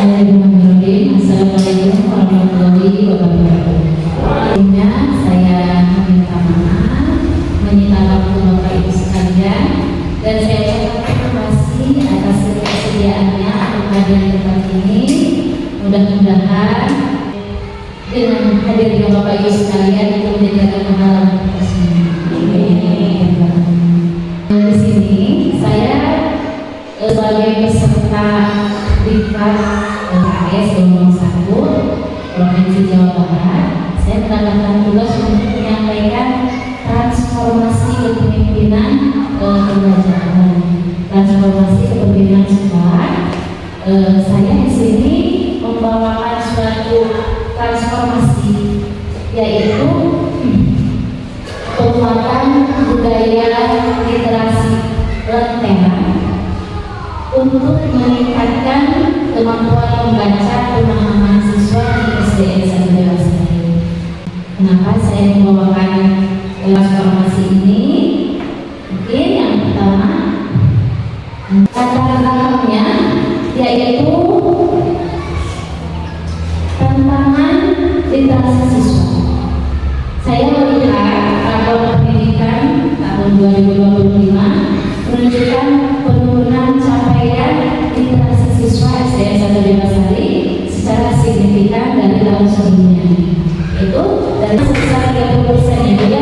Assalamualaikum warahmatullahi wabarakatuh. Sebelumnya saya minta maaf menyita waktu Bapak Ibu sekalian, dan saya ucapkan terima kasih atas kesediaannya untuk hadir di tempat ini. Mudah-mudahan dengan hadirnya Bapak Ibu sekalian itu menjadikan pengalaman kita semua. Di sini saya sebagai peserta Diklat PKS Gelombang 1 Provinsi Jawa Barat, saya mendapatkan tugas untuk menyampaikan transformasi kepemimpinan kelembagaan, transformasi kepemimpinan sekolah. Saya di sini membawakan suatu transformasi, yaitu penguatan budaya literasi lentera untuk meningkatkan kemampuan membaca pemahaman siswa di SDN 1 Dewasa. Kenapa saya membawakan transformasi ini? Mungkin yang pertama, latar belakangnya yaitu tantangan literasi siswa. Saya melihat rapor pendidikan tahun 2025 menunjukkan penurunan capaian literasi siswa SDN 1 Dewasa secara signifikan dari tahun sebelumnya. Itu dari sebesar 30% juga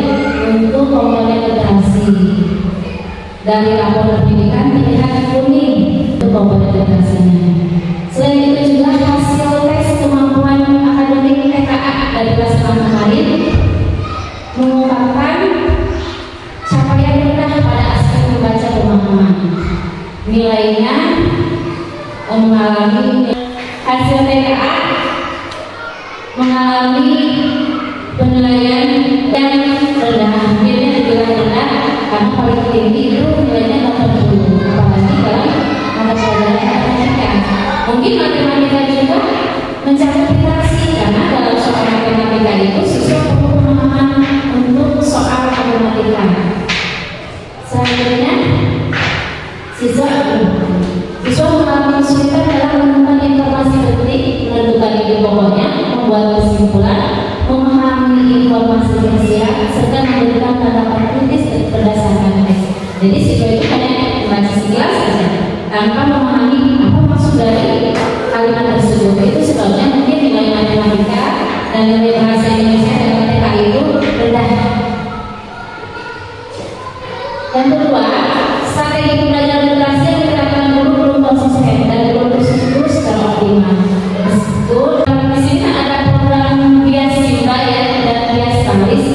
untuk komponen literasi. Dari rapor pendidikan terlihat kuning untuk komponen literasinya. Selain itu juga hasil tes kemampuan akademik TKA dari kelas 6 kemarin mengungkapkan capaian rendah pada aspek membaca pemahaman. Nilainya mengalami hasil TKA mengalami penilaian yang rendah. Nilainya dibilang rendah karena paling tinggi itu nilainya 80, apalagi dalam mata pelajaran matematika. Mungkin matematika juga mencapai literasi, karena dalam soal matematika itu siswa perlu pemahaman untuk soal matematika. Selanjutnya, siswa mengalami kesulitan dalam menemukan informasi penting, menentukan ide pokoknya, membuat kesimpulan, memahami informasi tersirat, serta memberikan tanggapan kritis berdasarkan teks. Jadi siswa itu hanya membaca sekilas saja tanpa memahami apa maksud dari kalimat tersebut. Itu sebabnya mungkin nilai matematika dan nilai bahasa Indonesia dan matematika itu rendah. Yang kedua, strategi pembelajaran literasi yang diterapkan guru belum konsisten dan belum terstruktur secara optimal. Di sini ada program bias simba ya, dan bias tulis.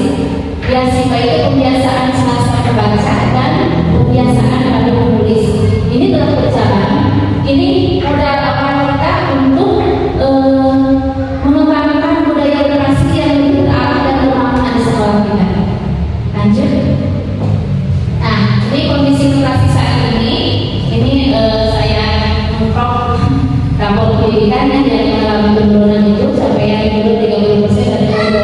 Bias simba itu pembiasaan selasa membaca dan pembiasaan pada menulis. Ini telah berjalan. Ini modal awal kita untuk mengembangkan budaya literasi yang lebih terarah dan bermakna di sekolah kita. Lanjut. Ini kondisi literasi saat ini saya memprok rapor pendidikannya yang mengalami penurunan itu capaian dulu 30% dari tahun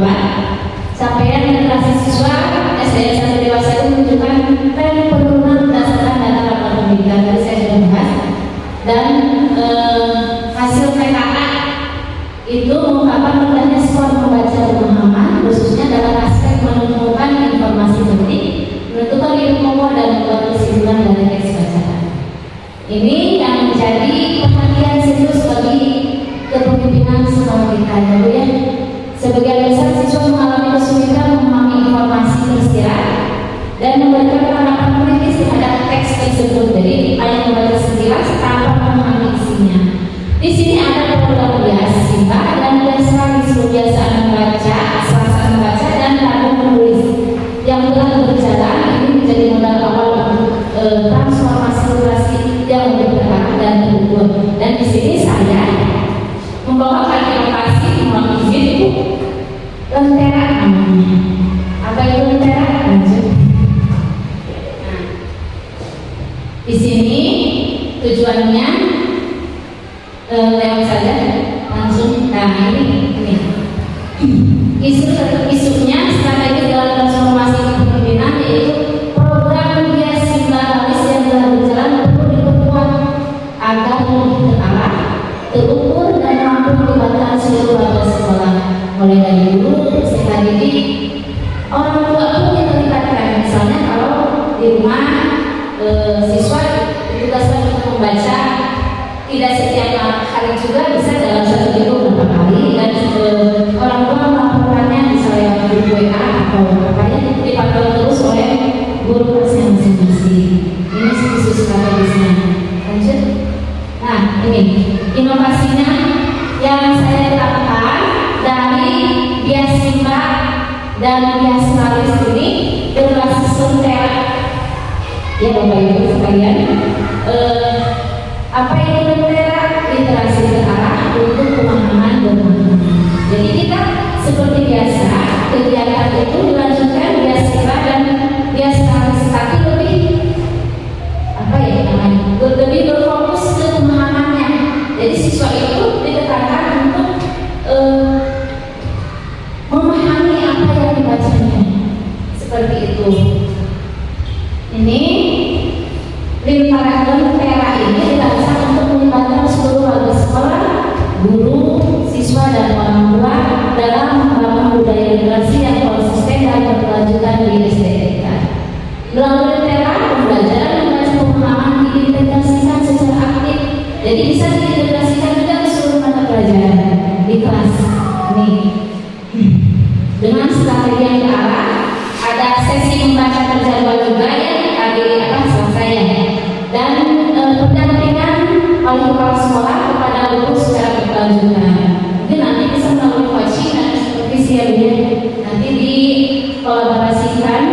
2024. Capaian literasi siswa SDN 1 Dewasa itu menunjukkan tren penurunan berdasarkan data rapor pendidikan tadi saya sudah bahas, dan hasil TKA itu mengungkapkan rendahnya skor membaca pemahaman, khususnya dalam aspek menemukan informasi penting, menentukan ide pokok dan membuat kesimpulan dari teks bacaan. Ini yang menjadi perhatian serius bagi kepemimpinan sekolah kita, ya. Sebagian besar siswa mengalami kesulitan memahami informasi tersirat dan memberikan tanggapan kritis terhadap teks tersebut. Jadi hanya membaca sekilas tanpa memahami isinya. Di sini ada program bias simba dan bias tulis, kebiasaan membaca, selasa membaca, dan ragu menulis yang telah berjalan. Ini menjadi modal awal untuk transformasi literasi yang lebih terarah dan terukur. Dan di sini saya membawakan inovasi, mohon izin Ibu, lentera namanya. Apa itu lentera? Lanjut. Nah, di sini tujuannya lewat saja langsung. Nah ini isunya strategi dalam transformasi kepemimpinan, yaitu program bias simba tulis yang telah berjalan perlu diperkuat agar lebih terarah, siswa ditugaskan untuk membaca tidak setiap hari juga, bisa dalam satu minggu beberapa kali, dan orang tua melaporkannya misalnya di WA atau makanya dipantau terus oleh guru kelasnya masing-masing. Ini khusus strategisnya. Lanjut. Nah, ini inovasinya yang saya terapkan dari bias simbah dan bias laris ini berbasis lentera. Ya Bapak Ibu sekalian, apa itu lentera? Literasi terarah untuk pemahaman bermakna. Jadi kita seperti biasa kegiatan itu dilanjutkan bias simbah dan bias laris, tapi lebih apa ya namanya? Lebih berfokus ke pemahamannya. Jadi siswa itu ditekankan untuk memahami apa yang dibacanya, seperti itu. Ini lentera ini dirancang untuk melibatkan seluruh warga sekolah, guru, siswa dan orang tua dalam membangun budaya literasi yang konsisten dan berkelanjutan di SDTK. Melalui lentera, pembelajaran membaca pemahaman diintegrasikan secara aktif. Jadi bisa diintegrasikan juga ke seluruh mata pelajaran di kelas. Nih, dengan strategi yang terarah, ada sesi membaca terjadwal juga ya, hari Selasa ya, dan pendampingan oleh kepala sekolah kepada guru secara berkelanjutan. Mungkin nanti bisa melalui coaching dan supervisi ya, nanti dikolaborasikan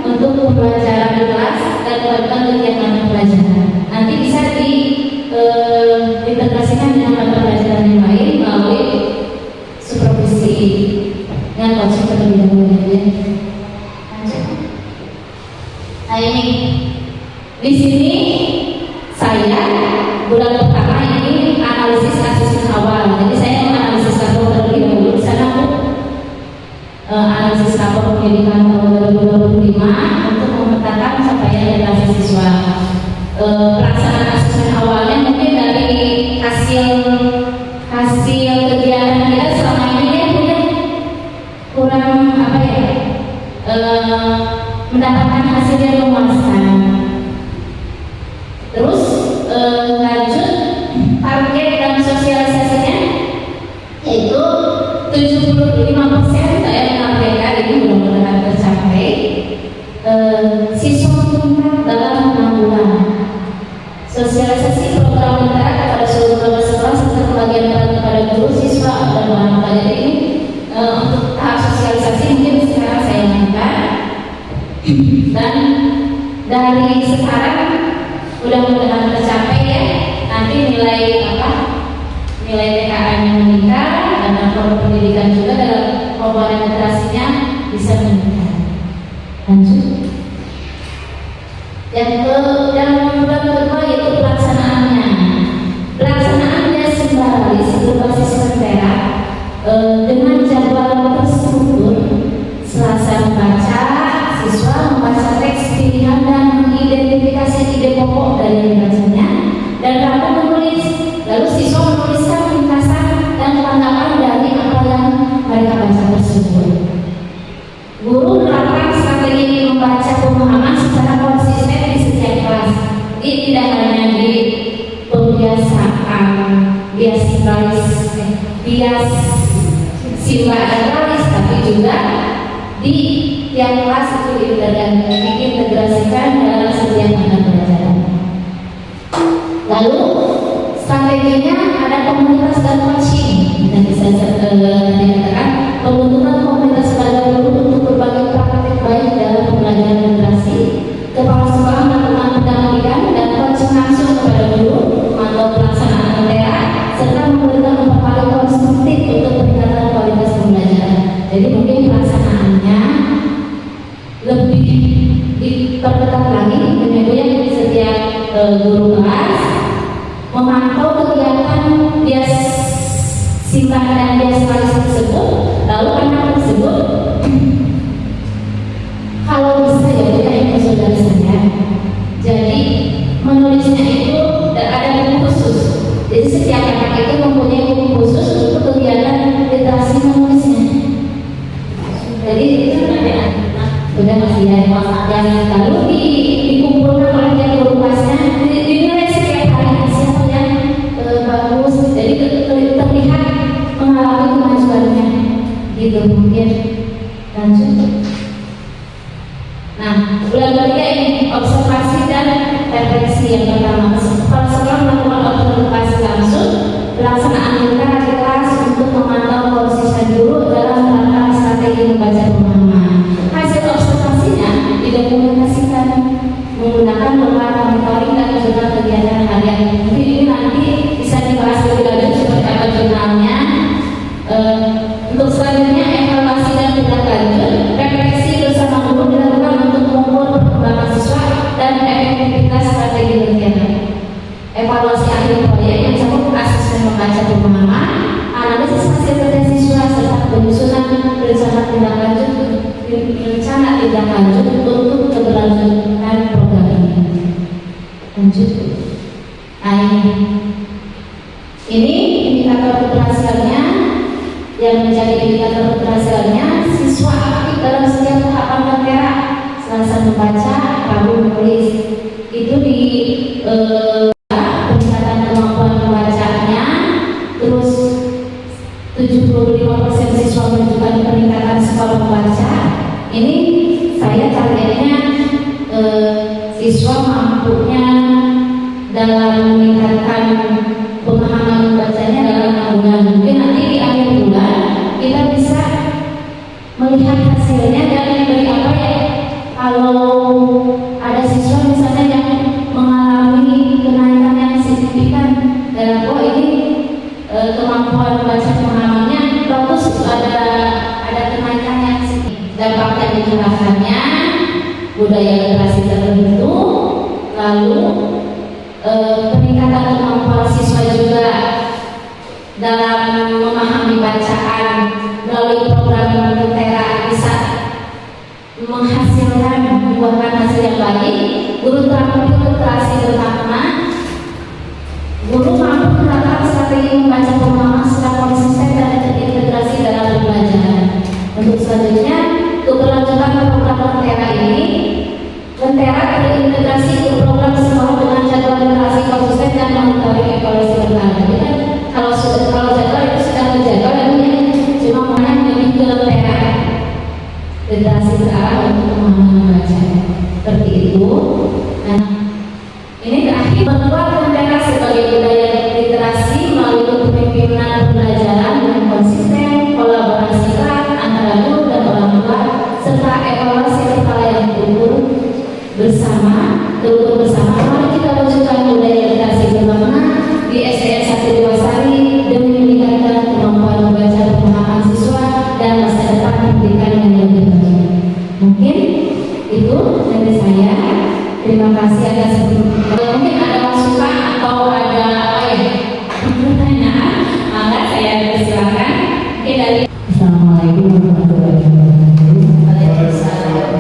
untuk pembelajaran di kelas dan melakukan kegiatan pembelajaran. Nanti bisa diintegrasikan dengan mata pelajaran yang lain melalui supervisi dengan coaching terlebih dahulu ya. Nah ini di sini saya bulan pertama ini analisis kasus awal. Jadi saya menganalisis lapor terlebih dahulu. Di sana aku analisis lapor pendidikan tahun 2025 untuk memetakan capaian literasi siswa. Pelaksanaan kasus awalnya mungkin dari hasil kegiatan kita selama ini ya mungkin kurang apa ya, mendapatkan hasil yang memuaskan. Terus lanjut target dan sosialisasinya yaitu 75% saya menyampaikan ini mudah-mudahan tercapai. Siswa meningkat dalam 6 bulan. Sosialisasi program lentera kepada seluruh warga sekolah serta pembagian peran kepada guru, siswa dan orang tua. Jadi ini untuk tahap sosialisasi mungkin sekarang saya lakukan, dan dari sekarang mudah-mudahan tercapai ya. Nanti nilai TKA-nya meningkat dan lapor pendidikan juga dalam komponen literasinya bisa meningkat. Lanjut. Yang kedua yaitu pelaksanaannya. Pelaksanaannya sembari berbasis lentera dengan jadwal terstruktur. Selasa membaca, siswa membaca teks pilihan dan mengidentifikasi ide pokok dari yang dibacanya, dan Rabu menulis, lalu siswa menuliskan ringkasan dan tanggapan dari apa yang mereka baca tersebut. Guru menerapkan strategi membaca pemahaman secara konsisten di setiap kelas. Ini tidak hanya di pembiasaan bias simbah dan laris, tapi juga di tiap kelas itu diintegrasikan dalam setiap mata pelajaran. Lalu strateginya ada komunitas dan coaching. Kita bisa dikatakan pembentukan komunitas belajar guru untuk berbagi praktik baik dalam pembelajaran literasi. Kepala sekolah melakukan pendampingan dan coaching langsung kepada guru, memantau pelaksanaan lentera, serta memberikan upaya konstruktif untuk peningkatan kualitas pembelajaran. Jadi mungkin pelaksanaannya lebih diperketat lagi, kemudian di setiap guru kelas memantau kegiatan bias simbah dan bias laris tersebut, lalu anak tersebut kalau bisa ya yang saudara saya. Jadi menulisnya itu ada buku khusus. Jadi setiap anak itu mempunyai buku khusus untuk kegiatan literasi menulisnya. Jadi itu sudah masih ya, lalu dikumpulkan oleh cukup. Nah, ini indikator keberhasilannya. Yang menjadi indikator keberhasilannya, siswa aktif dalam setiap tahapan lentera, selasa membaca, rabu menulis. Itu di peningkatan kemampuan membacanya, terus 75% siswa menunjukkan peningkatan skor membaca. Ini saya targetnya siswa mampunya dalam meningkatkan pemahaman membacanya dalam 6 bulan. Mungkin nanti di akhir bulan kita bisa melihat hasilnya dari apa ya. Kalau ada siswa misalnya yang mengalami kenaikan yang signifikan dalam ini kemampuan membaca pemahamannya bagus, ada kenaikan yang signifikan. Dampaknya dijelaskannya budaya literasi terbentuk, lalu peningkatan kemampuan siswa juga dalam memahami bacaan melalui program lentera bisa menghasilkan membuahkan hasil yang baik. Guru terampil literasi terutama guru mampu menerapkan strategi membaca pemahaman secara konsisten dan terintegrasi dalam pembelajaran. Untuk selanjutnya, keberlanjutan program lentera ini, lentera terintegrasi ke program sekolah dengan jadwal literasi konsisten dan monitoring evaluasi berkala. Jadi kan kalau jadwal itu sudah terjadwal, namanya cuma banyak lebih ke lentera literasi berkala untuk pemahaman membaca. Seperti itu. Nah, ini terakhir membuat lentera sebagai budaya literasi melalui kepemimpinan pembelajaran yang konsisten, kolaborasi erat antara guru dan orang tua, serta evaluasi berkala yang terukur bersama. Mari kita wujudkan budaya literasi bermakna di SDN 1 Dewasari demi meningkatkan kemampuan membaca pemahaman siswa dan masa depan pendidikan yang lebih baik. Mungkin itu dari saya. Terima kasih atas mungkin ada masukan atau ada pertanyaan, maka saya persilakan. Mungkin dari Assalamualaikum warahmatullahi wabarakatuh. Waalaikumsalam.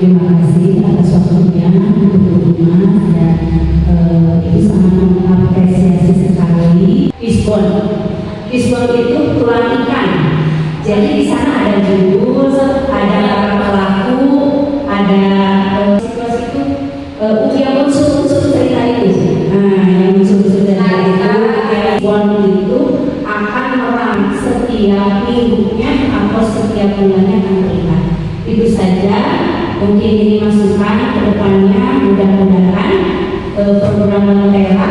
Terima kasih atas waktunya untuk Mas dan itu sangat mengapresiasi sekali. Fishbone itu tulang ikan. Jadi di sana ada judul, ada pelaku, ada situasi itu yang unsur-unsur cerita itu. Nah, yang unsur-unsur cerita itu, itu akan merang setiap minggunya atau setiap bulannya akan terlihat. Itu saja. Mungkin ini masukan ke depannya, mudah-mudahan program lentera.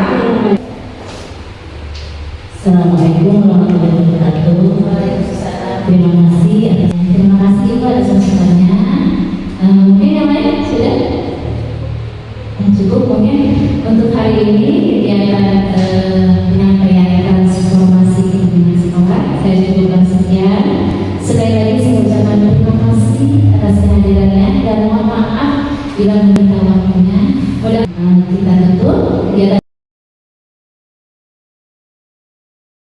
Assalamualaikum warahmatullahi wabarakatuh. Terima kasih Ibu atas masukannya. Mungkin yang lain sudah cukup. Mungkin untuk hari ini kegiatan penyampaian transformasi pimpinan sekolah saya cukupkan sekian. Sekali lagi saya ucapkan terima kasih atas kehadirannya dan mohon maaf bila meminta waktunya.